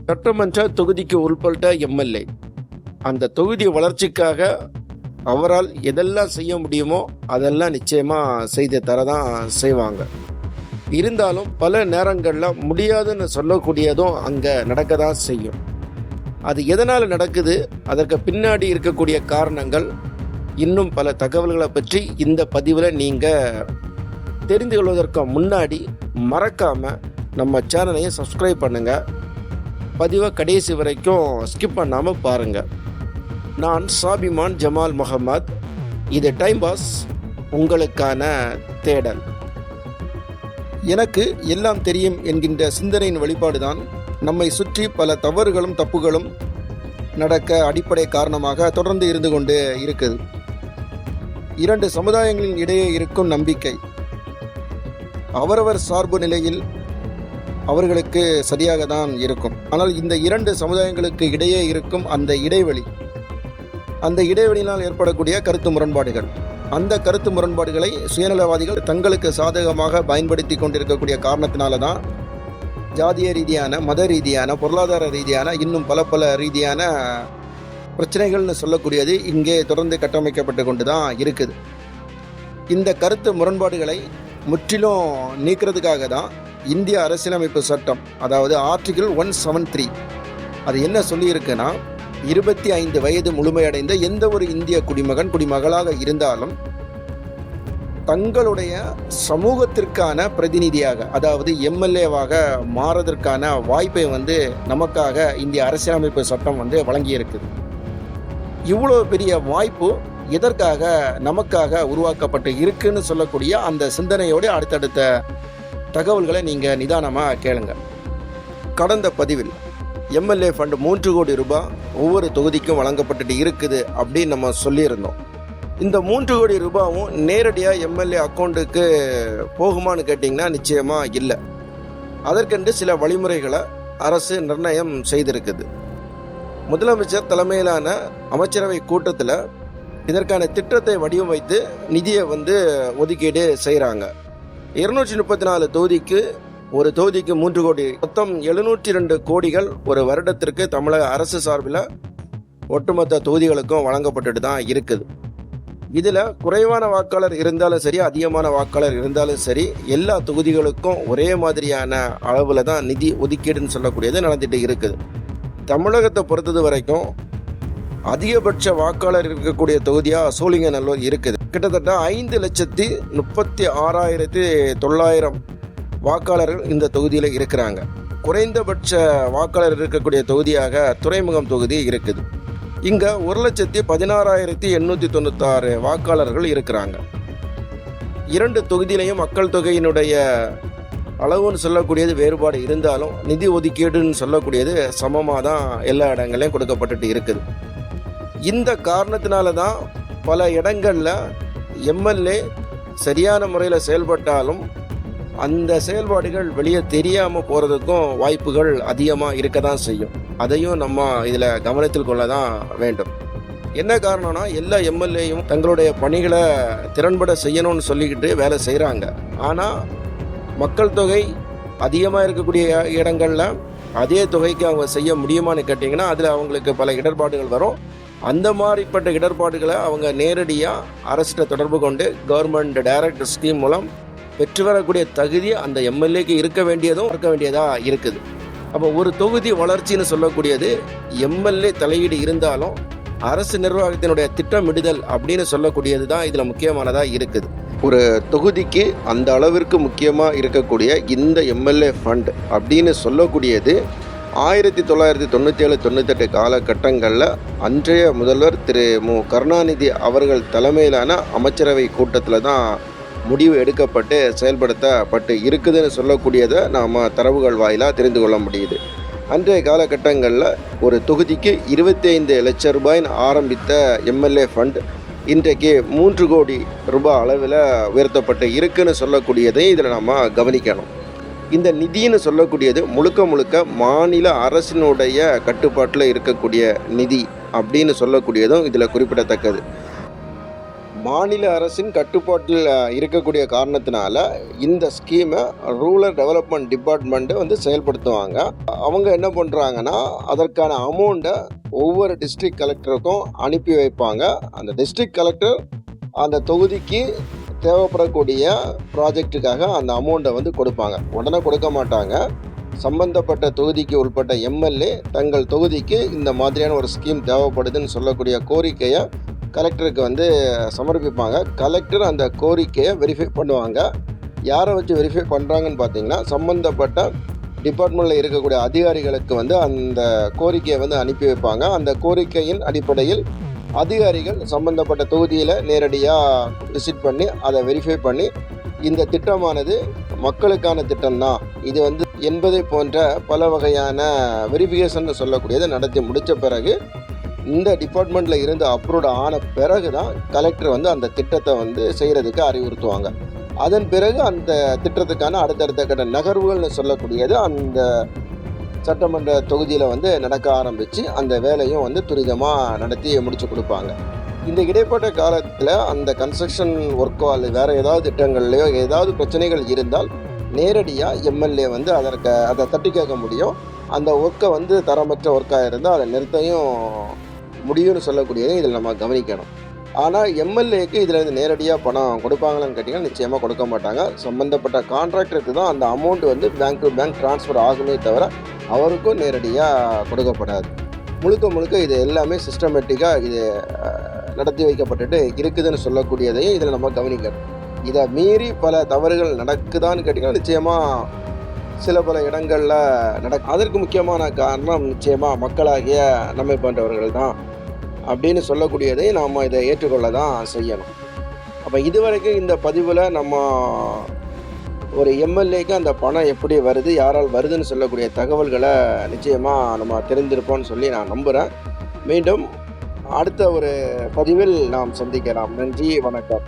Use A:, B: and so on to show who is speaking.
A: சட்டமன்ற தொகுதிக்கு உட்பட்ட எம்எல்ஏ அந்த தொகுதி வளர்ச்சிக்காக அவரால் எதெல்லாம் செய்ய முடியுமோ அதெல்லாம் நிச்சயமாக செய்து தரதான் செய்வாங்க. இருந்தாலும் பல நேரங்களில் முடியாதுன்னு சொல்லக்கூடியதும் அங்கே நடக்க தான் செய்யும். அது எதனால் நடக்குது, அதற்கு பின்னாடி இருக்கக்கூடிய காரணங்கள், இன்னும் பல தகவல்களை பற்றி இந்த பதிவில் நீங்கள் தெரிந்து கொள்வதற்கு முன்னாடி மறக்காமல் நம்ம சேனலையும் சப்ஸ்கிரைப் பண்ணுங்கள். பதிவை கடைசி வரைக்கும் ஸ்கிப் பண்ணாமல் பாருங்கள். நான் சாபிமான் ஜமால் முகமது. இது டைம் பாஸ், உங்களுக்கான தேடல். எனக்கு எல்லாம் தெரியும் என்கின்ற சிந்தனையின் வெளிப்பாடு தான் நம்மை சுற்றி பல தவறுகளும் தப்புகளும் நடக்க அடிப்படை காரணமாக தொடர்ந்து இருந்து கொண்டு இருக்குது. இரண்டு சமுதாயங்களின் இடையே இருக்கும் நம்பிக்கை அவரவர் சார்பு நிலையில் அவர்களுக்கு சரியாக தான் இருக்கும். ஆனால் இந்த இரண்டு சமுதாயங்களுக்கு இடையே இருக்கும் அந்த இடைவெளியினால் ஏற்படக்கூடிய கருத்து முரண்பாடுகள், அந்த கருத்து முரண்பாடுகளை சுயநலவாதிகள் தங்களுக்கு சாதகமாக பயன்படுத்தி கொண்டிருக்கக்கூடிய காரணத்தினால தான் ஜாதிய ரீதியான, மத ரீதியான, பொருளாதார ரீதியான, இன்னும் பல ரீதியான பிரச்சனைகள்னு சொல்லக்கூடியது இங்கே தொடர்ந்து கட்டமைக்கப்பட்டு கொண்டு தான் இருக்குது. இந்த கருத்து முரண்பாடுகளை முற்றிலும் நீக்கிறதுக்காக தான் இந்திய அரசியலமைப்பு சட்டம், அதாவது ஆர்டிகிள் 173, அது என்ன சொல்லியிருக்குன்னா, 25 வயது முழுமையடைந்த எந்த ஒரு இந்திய குடிமகளாக இருந்தாலும் தங்களுடைய சமூகத்திற்கான பிரதிநிதியாக, அதாவது எம்எல்ஏவாக மாறுவதற்கான வாய்ப்பை நமக்காக இந்திய அரசியலமைப்பு சட்டம் வழங்கியிருக்குது. இவ்வளோ பெரிய வாய்ப்பு எதற்காக நமக்காக உருவாக்கப்பட்டு இருக்குன்னு சொல்லக்கூடிய அந்த சிந்தனையோடு அடுத்தடுத்த தகவல்களை நீங்கள் நிதானமாக கேளுங்க. கடந்த பதிவில் எம்எல்ஏ ஃபண்ட் 3 கோடி ரூபாய் ஒவ்வொரு தொகுதிக்கும் வழங்கப்பட்டுட்டு இருக்குது அப்படின்னு நம்ம சொல்லியிருந்தோம். இந்த 3 கோடி ரூபாயும் நேரடியாக எம்எல்ஏ அக்கௌண்ட்டுக்கு போகுமான்னு கேட்டிங்கன்னா நிச்சயமாக இல்லை. அதற்கென்று சில வழிமுறைகளை அரசு நிர்ணயம் செய்திருக்குது. முதலமைச்சர் தலைமையிலான அமைச்சரவை கூட்டத்தில் இதற்கான திட்டத்தை வடிவமைத்து நிதியை ஒதுக்கீடு செய்கிறாங்க. 234 தொகுதிக்கு ஒரு தொகுதிக்கு 3 கோடி, மொத்தம் 702 கோடிகள் ஒரு வருடத்திற்கு தமிழக அரசு சார்பில் ஒட்டுமொத்த தொகுதிகளுக்கும் வழங்கப்பட்டுட்டு தான் இருக்குது. இதில் குறைவான வாக்காளர் இருந்தாலும் சரி, அதிகமான வாக்காளர் இருந்தாலும் சரி, எல்லா தொகுதிகளுக்கும் ஒரே மாதிரியான அளவில் தான் நிதி ஒதுக்கீடுன்னு சொல்லக்கூடியது நடந்துட்டு இருக்குது. தமிழகத்தை பொறுத்தது வரைக்கும் அதிகபட்ச வாக்காளர் இருக்கக்கூடிய தொகுதியாக சோழிங்கநல்லூர் இருக்குது. கிட்டத்தட்ட 5,36,900 வாக்காளர்கள் இந்த தொகுதியில் இருக்கிறாங்க. குறைந்தபட்ச வாக்காளர் இருக்கக்கூடிய தொகுதியாக துறைமுகம் தொகுதி இருக்குது. இங்கே 1,16,896 வாக்காளர்கள் இருக்கிறாங்க. இரண்டு தொகுதியிலையும் மக்கள் தொகையினுடைய அளவுன்னு சொல்லக்கூடியது வேறுபாடு இருந்தாலும் நிதி ஒதுக்கீடுன்னு சொல்லக்கூடியது சமமாக தான் எல்லா இடங்களையும் கொடுக்கப்பட்டுட்டு இருக்குது. இந்த காரணத்தினால தான் பல இடங்களில் எம்எல்ஏ சரியான முறையில் செயல்பட்டாலும் அந்த செயல்பாடுகள் வெளியே தெரியாமல் போகிறதுக்கும் வாய்ப்புகள் அதிகமாக இருக்க தான் செய்யும். அதையும் நம்ம இதில் கவனத்தில் கொள்ள தான் வேண்டும். என்ன காரணம்னா, எல்லா எம்எல்ஏயும் தங்களுடைய பணிகளை திறன்பட செய்யணும்னு சொல்லிக்கிட்டு வேலை செய்கிறாங்க. ஆனால் மக்கள் தொகை அதிகமாக இருக்கக்கூடிய இடங்களில் அதே தொகைக்கு அவங்க செய்ய முடியுமான்னு கேட்டிங்கன்னா அதில் அவங்களுக்கு பல இடர்பாடுகள் வரும். அந்த மாதிரிப்பட்ட இடர்பாடுகளை அவங்க நேரடியாக அரசிட்ட தொடர்பு கொண்டு கவர்மெண்ட் டைரக்ட் ஸ்கீம் மூலம் பெற்று வரக்கூடிய தகுதி அந்த எம்எல்ஏக்கு இருக்க வேண்டியதாக இருக்குது. அப்போ ஒரு தொகுதி வளர்ச்சின்னு சொல்லக்கூடியது எம்எல்ஏ தலையீடு இருந்தாலும் அரசு நிர்வாகத்தினுடைய திட்டமிடுதல் அப்படின்னு சொல்லக்கூடியது தான் இதில் முக்கியமானதாக இருக்குது. ஒரு தொகுதிக்கு அந்த அளவிற்கு முக்கியமாக இருக்கக்கூடிய இந்த எம்எல்ஏ ஃபண்ட் அப்படின்னு சொல்லக்கூடியது 1997-98 காலகட்டங்களில் அன்றைய முதல்வர் திரு மு கருணாநிதி அவர்கள் தலைமையிலான அமைச்சரவை கூட்டத்தில் தான் முடிவு எடுக்கப்பட்டு செயல்படுத்தப்பட்டு இருக்குதுன்னு சொல்லக்கூடியதை நாம் தரவுகள் வாயிலாக தெரிந்து கொள்ள முடியுது. அன்றைய காலகட்டங்களில் ஒரு தொகுதிக்கு 25 லட்சம் ரூபாயின் ஆரம்பித்த எம்எல்ஏ ஃபண்ட் இன்றைக்கு 3 கோடி ரூபாய் அளவில் உயர்த்தப்பட்டு இருக்குன்னு சொல்லக்கூடியதை இதில் நாம் கவனிக்கணும். இந்த நிதின்னு சொல்லக்கூடியது முழுக்க மாநில அரசினுடைய கட்டுப்பாட்டில் இருக்கக்கூடிய நிதி அப்படின்னு சொல்லக்கூடியதும் இதில் குறிப்பிடத்தக்கது. மாநில அரசின் கட்டுப்பாட்டில் இருக்கக்கூடிய காரணத்தினால இந்த ஸ்கீமை ரூரல் டெவலப்மெண்ட் டிபார்ட்மெண்ட்டு வந்து செயல்படுத்துவாங்க. அவங்க என்ன பண்ணுறாங்கன்னா, அதற்கான அமௌண்ட்டை ஒவ்வொரு டிஸ்ட்ரிக்ட் கலெக்டருக்கும் அனுப்பி வைப்பாங்க. அந்த டிஸ்ட்ரிக்ட் கலெக்டர் அந்த தொகுதிக்கு தேவைப்படக்கூடிய ப்ராஜெக்ட்டுக்காக அந்த அமௌண்ட்டை வந்து கொடுப்பாங்க. உடனே கொடுக்க மாட்டாங்க. சம்பந்தப்பட்ட தொகுதிக்கு உட்பட்ட எம்எல்ஏ தங்கள் தொகுதிக்கு இந்த மாதிரியான ஒரு ஸ்கீம் தேவைப்படுதுன்னு சொல்லக்கூடிய கோரிக்கையை கலெக்டருக்கு வந்து சமர்ப்பிப்பாங்க. கலெக்டர் அந்த கோரிக்கையை வெரிஃபை பண்ணுவாங்க. யாரை வச்சு வெரிஃபை பண்ணுறாங்கன்னு பார்த்தீங்கன்னா, சம்மந்தப்பட்ட டிபார்ட்மெண்ட்டில் இருக்கக்கூடிய அதிகாரிகளுக்கு வந்து அந்த கோரிக்கையை வந்து அனுப்பி வைப்பாங்க. அந்த கோரிக்கையின் அடிப்படையில் அதிகாரிகள் சம்பந்தப்பட்ட தொகுதியில் நேரடியாக விசிட் பண்ணி அதை வெரிஃபை பண்ணி இந்த திட்டமானது மக்களுக்கான திட்டம்தான், இது வந்து என்பதை போன்ற பல வகையான வெரிஃபிகேஷன் சொல்லக்கூடியதை நடத்தி முடித்த பிறகு இந்த டிபார்ட்மெண்ட்டில் இருந்து அப்ரூவ்ட் ஆன பிறகு தான் கலெக்டர் வந்து அந்த திட்டத்தை வந்து செய்கிறதுக்கு அறிவுறுத்துவாங்க. அதன் பிறகு அந்த திட்டத்துக்கான அடுத்தடுத்த கட்ட நகர்வுகள்னு சொல்லக்கூடியது அந்த சட்டமன்ற தொகுதியில் வந்து நடக்க ஆரம்பித்து அந்த வேலையும் வந்து துரிதமாக நடத்தி முடிச்சு கொடுப்பாங்க. இந்த இடைப்பட்ட காலத்தில் அந்த கன்ஸ்ட்ரக்ஷன் ஒர்க்கோ அல்லது வேறு ஏதாவது திட்டங்கள்லையோ ஏதாவது பிரச்சனைகள் இருந்தால் நேரடியாக எம்எல்ஏ வந்து அதை தட்டி கேட்க முடியும். அந்த ஒர்க்கை வந்து தரமற்ற ஒர்க்காக இருந்தால் அதை நிறுத்தையும் முடியும்னு சொல்லக்கூடியதை இதில் நம்ம கவனிக்கணும். ஆனால் எம்எல்ஏக்கு இதில் இருந்து நேரடியாக பணம் கொடுப்பாங்களான்னு கேட்டிங்கன்னா நிச்சயமாக கொடுக்க மாட்டாங்க. சம்மந்தப்பட்ட கான்ட்ராக்டருக்கு தான் அந்த அமௌண்ட் வந்து பேங்க் டு பேங்க் ட்ரான்ஸ்ஃபர் ஆகுமே தவிர அவருக்கும் நேரடியாக கொடுக்கப்படாது. முழுக்க இது எல்லாமே சிஸ்டமேட்டிக்காக இது நடத்தி வைக்கப்பட்டுட்டு இருக்குதுன்னு சொல்லக்கூடியதையும் இதில் நம்ம கவனிக்கணும். இதை மீறி பல தவறுகள் நடக்குதான்னு கேட்டிங்கன்னா நிச்சயமாக சில பல இடங்களில் அதற்கு முக்கியமான காரணம் நிச்சயமாக மக்களாகிய நம்மை போன்றவர்கள் தான் அப்படின்னு சொல்லக்கூடியதை நாம் இதை ஏற்றுக்கொள்ள தான் செய்யணும். அப்போ இதுவரைக்கும் இந்த பதிவில் நம்ம ஒரு எம்எல்ஏக்கு அந்த பணம் எப்படி வருது, யாரால் வருதுன்னு சொல்லக்கூடிய தகவல்களை நிச்சயமாக நம்ம தெரிந்திருப்போம்னு சொல்லி நான் நம்புகிறேன். மீண்டும் அடுத்த ஒரு பதிவில் நாம் சந்திக்கலாம். நன்றி, வணக்கம்.